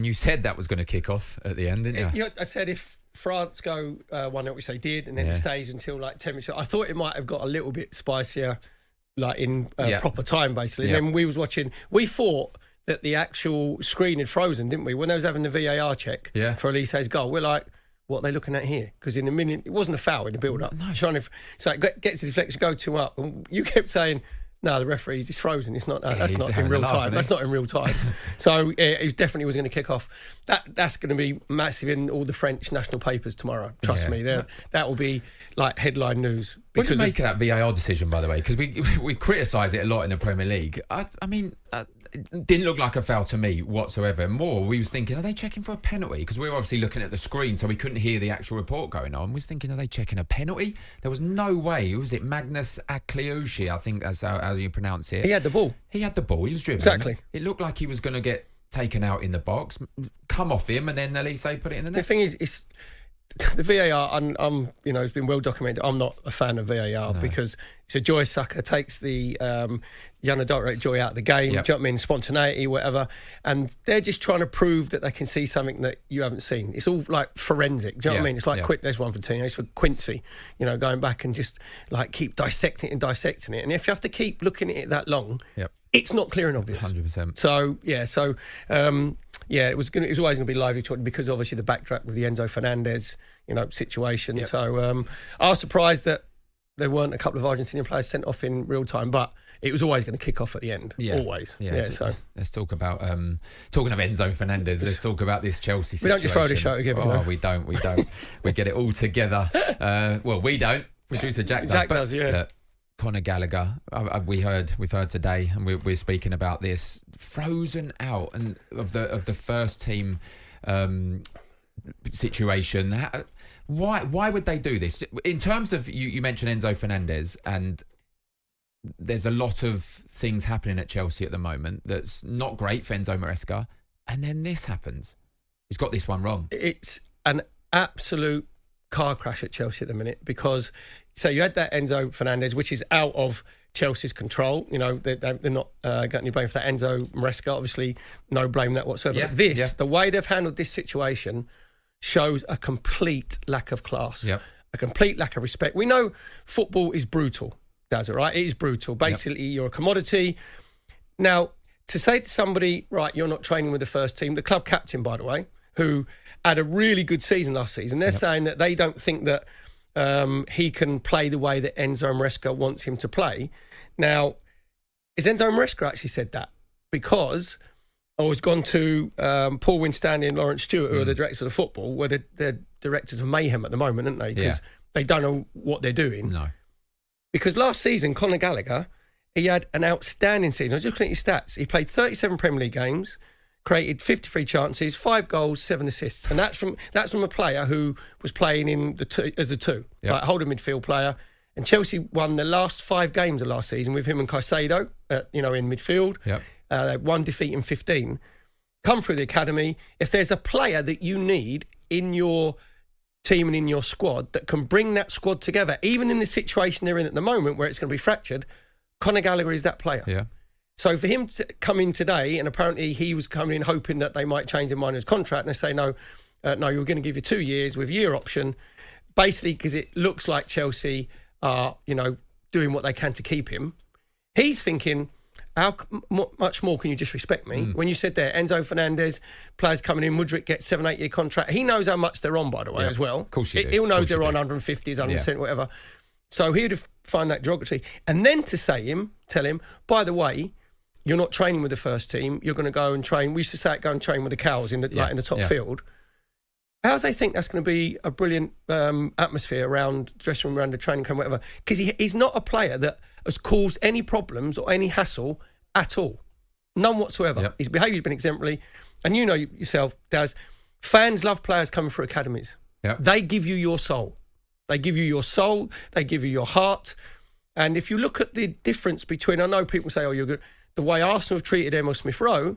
You said that was going to kick off at the end, didn't you? I said if France go 1-0, which they did, and then it stays until like 10 minutes. I thought it might have got a little bit spicier, like in proper time, basically. And then we was watching. We thought that the actual screen had frozen, didn't we? When they was having the VAR check for Elise's goal, we're like, what are they looking at here? Because in a minute, it wasn't a foul in the build-up. No. So it gets the deflection, go 2-up. And you kept saying, no, the referee is frozen. It's not. That's not in real time. That's not in real time. So it definitely was going to kick off. That's going to be massive in all the French national papers tomorrow. Trust me, that will be like headline news. What do you make of that VAR decision, by the way? Because we criticise it a lot in the Premier League. I mean, it didn't look like a foul to me whatsoever. More, we was thinking, are they checking for a penalty? Because we were obviously looking at the screen, so we couldn't hear the actual report going on. We was thinking, are they checking a penalty? There was no way. Was it Magnus Akliouche? I think that's how you pronounce it. He had the ball. He had the ball. He was dribbling. Exactly. It looked like he was going to get taken out in the box, come off him, and then Elise put it in the net. The thing is, it's the VAR, and it's been well documented. I'm not a fan of VAR because it's a joy sucker. Takes the unadulterated joy out of the game. Do you know what I mean? Spontaneity, whatever. And they're just trying to prove that they can see something that you haven't seen. It's all like forensic. Do you know what I mean? It's like there's one for Tino. It's for Quincy. going back and just like keep dissecting it. And if you have to keep looking at it that long, it's not clear and obvious. 100%. So it was always going to be lively talking because obviously the backtrack with the Enzo Fernandez, situation. Yep. So I was surprised that there weren't a couple of Argentinian players sent off in real time, but it was always going to kick off at the end. Yeah. Always. Yeah. So let's talk about talking of Enzo Fernandez. Let's talk about this Chelsea situation. We don't just throw the show together. Oh, we don't. We get it all together. Well, we don't. Producer Jack does. Jack does. Yeah. Conor Gallagher, we've heard today, and we're speaking about this, frozen out and of the first team situation. Why would they do this? In terms of you mentioned Enzo Fernandez, and there's a lot of things happening at Chelsea at the moment that's not great for Enzo Maresca, and then this happens. He's got this one wrong. It's an absolute car crash at Chelsea at the minute because. So you had that Enzo Fernandez, which is out of Chelsea's control. They're not getting any blame for that. Enzo Maresca, obviously, no blame that whatsoever. But the way they've handled this situation shows a complete lack of class, a complete lack of respect. We know football is brutal, does it, right? It is brutal. Basically, you're a commodity. Now, to say to somebody, right, you're not training with the first team, the club captain, by the way, who had a really good season last season, they're saying that they don't think that he can play the way that Enzo Maresca wants him to play. Now, is Enzo Maresca actually said that? Because I was gone to Paul Winstanley and Lawrence Stewart, who are the directors of the football, where they're directors of mayhem at the moment, aren't they? Because they don't know what they're doing. No. Because last season, Conor Gallagher, he had an outstanding season. I was just looking at his stats. He played 37 Premier League games, created 53 chances, 5 goals, 7 assists. And that's from a player who was playing in as a two, like a holding midfield player. And Chelsea won the last 5 games of last season with him and Caicedo, in midfield. Yep. They had 1 defeat in 15. Come through the academy. If there's a player that you need in your team and in your squad that can bring that squad together, even in the situation they're in at the moment where it's going to be fractured, Conor Gallagher is that player. Yeah. So for him to come in today, and apparently he was coming in hoping that they might change their mind on his contract, and they say, no, you're going to give you 2 years with year option, basically because it looks like Chelsea are, doing what they can to keep him. He's thinking, how much more can you disrespect me? When you said there, Enzo Fernandez, players coming in, Mudryk gets 7-8 year contract. He knows how much they're on, by the way, as well. Of course you do. He'll know they're on 150s, 100%, whatever. So he would find that derogatory. And then to tell him, by the way, you're not training with the first team. You're going to go and train. We used to say go and train with the cows in the top field. How do they think that's going to be a brilliant atmosphere around dressing room, around the training camp, whatever? Because he's not a player that has caused any problems or any hassle at all. None whatsoever. Yep. His behaviour's been exemplary. And you know yourself, Daz, fans love players coming through academies. Yep. They give you your soul. They give you your soul. They give you your heart. And if you look at the difference between, I know people say, oh, you're good. The way Arsenal have treated Emil Smith-Rowe,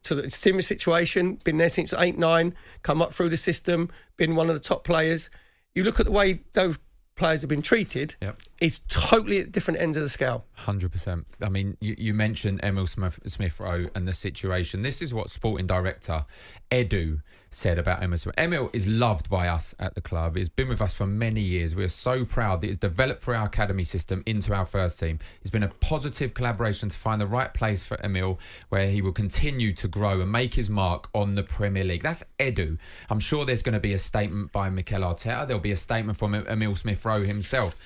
to a similar situation, been there since 8-9, come up through the system, been one of the top players. You look at the way those players have been treated, is totally at different ends of the scale. 100%. I mean, you mentioned Emil Smith-Rowe and the situation. This is what sporting director Edu said about Emil Smith. Emil is loved by us at the club. He's been with us for many years. We are so proud that he's developed through our academy system into our first team. It's been a positive collaboration to find the right place for Emil, where he will continue to grow and make his mark on the Premier League. That's Edu. I'm sure there's going to be a statement by Mikel Arteta. There'll be a statement from Emil Smith-Rowe himself.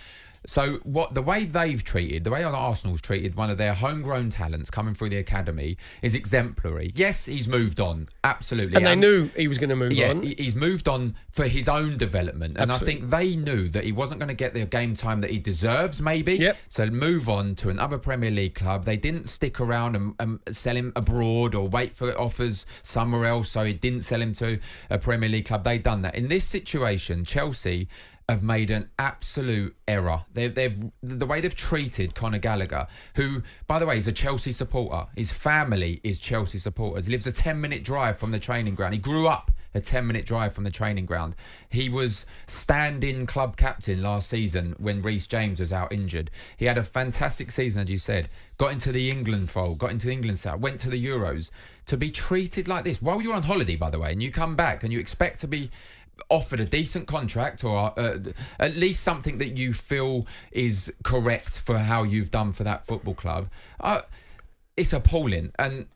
So the way Arsenal's treated one of their homegrown talents coming through the academy is exemplary. Yes, he's moved on, absolutely. And they knew he was going to move on. Yeah, he's moved on for his own development. And absolutely. I think they knew that he wasn't going to get the game time that he deserves, maybe. Yep. So move on to another Premier League club. They didn't stick around and sell him abroad or wait for offers somewhere else, so he didn't sell him to a Premier League club. They've done that. In this situation, Chelsea have made an absolute error. The way they've treated Conor Gallagher, who, by the way, is a Chelsea supporter. His family is Chelsea supporters. He lives a 10-minute drive from the training ground. He grew up a 10-minute drive from the training ground. He was stand-in club captain last season when Reece James was out injured. He had a fantastic season, as you said. Got into the England fold, got into the England side, went to the Euros. To be treated like this, while you're on holiday, by the way, and you come back and you expect to be offered a decent contract or at least something that you feel is correct for how you've done for that football club, it's appalling. And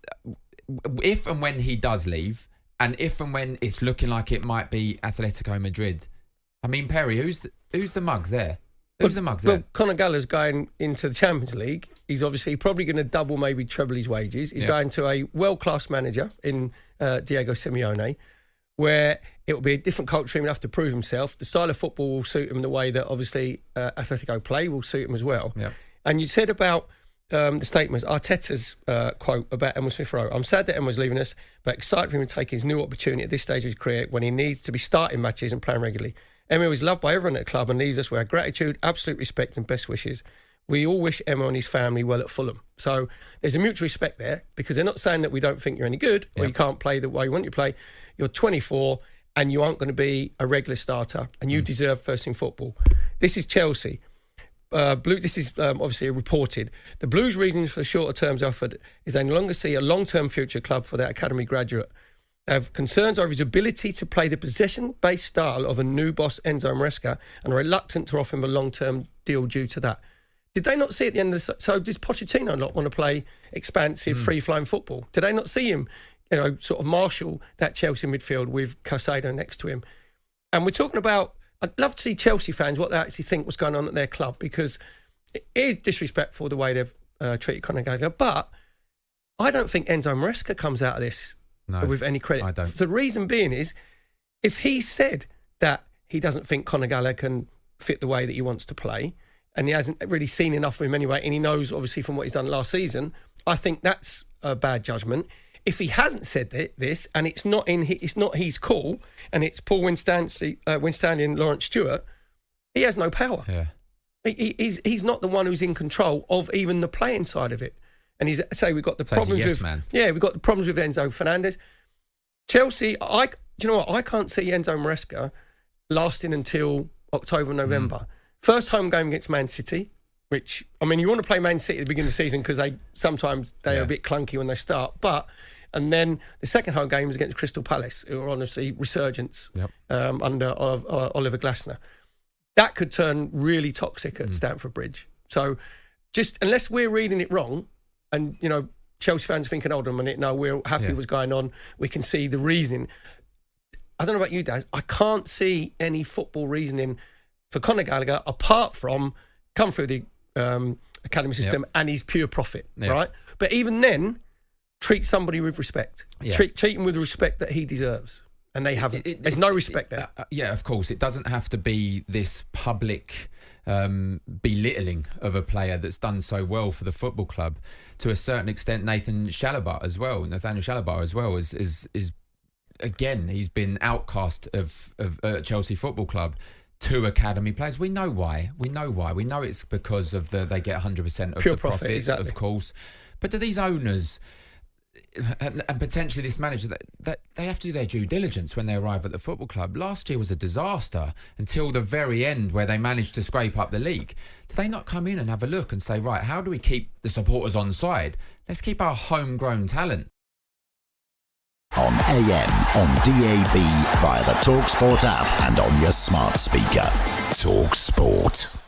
if and when he does leave, and if and when it's looking like it might be Atletico Madrid, I mean, Perry, who's the mugs there? Who's the mugs there? Well, Conor Gallagher's going into the Champions League. He's obviously probably going to double, maybe treble his wages. He's going to a world-class manager in Diego Simeone, where it will be a different culture. He will have to prove himself. The style of football will suit him the way that obviously Atletico play will suit him as well. Yeah. And you said about the statements, Arteta's quote about Emil Smith-Rowe. I'm sad that Emil's leaving us, but excited for him to take his new opportunity at this stage of his career when he needs to be starting matches and playing regularly. Emil is loved by everyone at the club and leaves us with our gratitude, absolute respect and best wishes. We all wish Emil and his family well at Fulham. So there's a mutual respect there, because they're not saying that we don't think you're any good or you can't play the way you want to play. You're 24 and you aren't going to be a regular starter and you deserve first team football. This is Chelsea. This is obviously reported. The Blues' reasons for the shorter terms offered is they no longer see a long-term future club for their academy graduate. They have concerns over his ability to play the possession-based style of a new boss, Enzo Maresca, and are reluctant to offer him a long-term deal due to that. Did they not see at the end of the... So does Pochettino not want to play expansive, free-flowing football? Did they not see him, sort of marshal that Chelsea midfield with Caicedo next to him? And we're talking about... I'd love to see Chelsea fans, what they actually think was going on at their club, because it is disrespectful the way they've treated Conor Gallagher. But I don't think Enzo Maresca comes out of this with any credit. I don't. The reason being is, if he said that he doesn't think Conor Gallagher can fit the way that he wants to play, and he hasn't really seen enough of him anyway, and he knows obviously from what he's done last season, I think that's a bad judgment. If he hasn't said this, and it's not his call, and it's Paul Winstanley and Lawrence Stewart, he has no power. Yeah, he's not the one who's in control of even the playing side of it. And we've got the problems with we've got the problems with Enzo Fernandez. Chelsea, you know what? I can't see Enzo Maresca lasting until October, November. First home game against Man City, which, I mean, you want to play Man City at the beginning of the season because sometimes they're a bit clunky when they start. And then the second home game is against Crystal Palace, who are honestly resurgence under Oliver Glasner. That could turn really toxic at Stamford Bridge. So just unless we're reading it wrong, and, Chelsea fans thinking, hold on a minute, no, we're happy what's going on, we can see the reasoning. I don't know about you, Daz, I can't see any football reasoning for Conor Gallagher apart from come through the academy system and his pure profit, right? But even then, treat somebody with respect. Treat him with the respect that he deserves. And they haven't. There's no respect there. Yeah, of course. It doesn't have to be this public belittling of a player that's done so well for the football club. To a certain extent, Nathaniel Chalobah as well is again, he's been outcast of Chelsea Football Club to academy players. We know why. We know it's because of they get 100% of pure the profit, profits, exactly. Of course. But do these owners... and potentially this manager, that they have to do their due diligence when they arrive at the football club. Last year was a disaster until the very end where they managed to scrape up the league. Do they not come in and have a look and say, right, how do we keep the supporters on side? Let's keep our homegrown talent. On AM, on DAB, via the talkSPORT app and on your smart speaker. talkSPORT.